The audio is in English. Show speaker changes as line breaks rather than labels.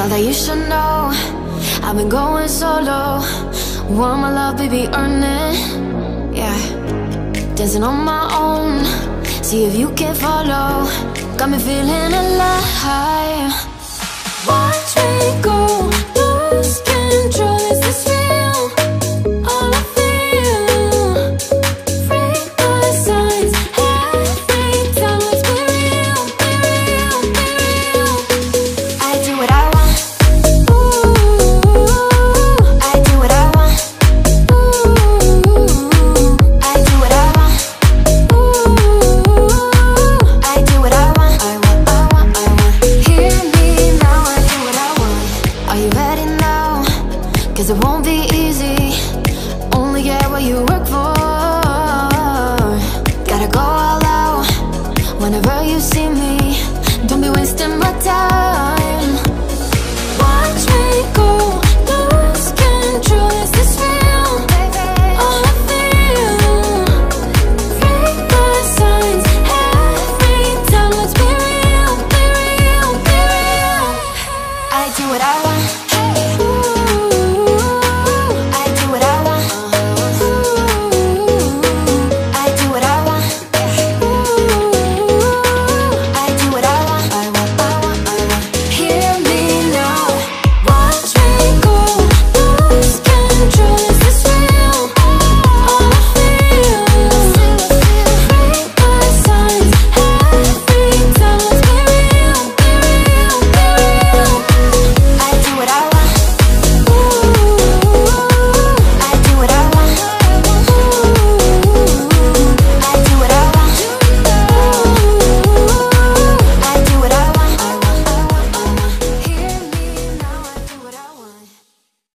Thought that you should know I've been going solo. Want my love, baby, earn it. Yeah, dancing on my own. See if you can follow. Got me feeling alive. Watch me go, lose control. Is this real? All I feel. Break my signs. Every time let's be real, be real, be real. I do what I want. Ooh, I do what I want. Ooh, I do what I want. Ooh, I do what I want. I want, I want, I want. Hear me now, I do what I want. Are you ready now? 'Cause it won't be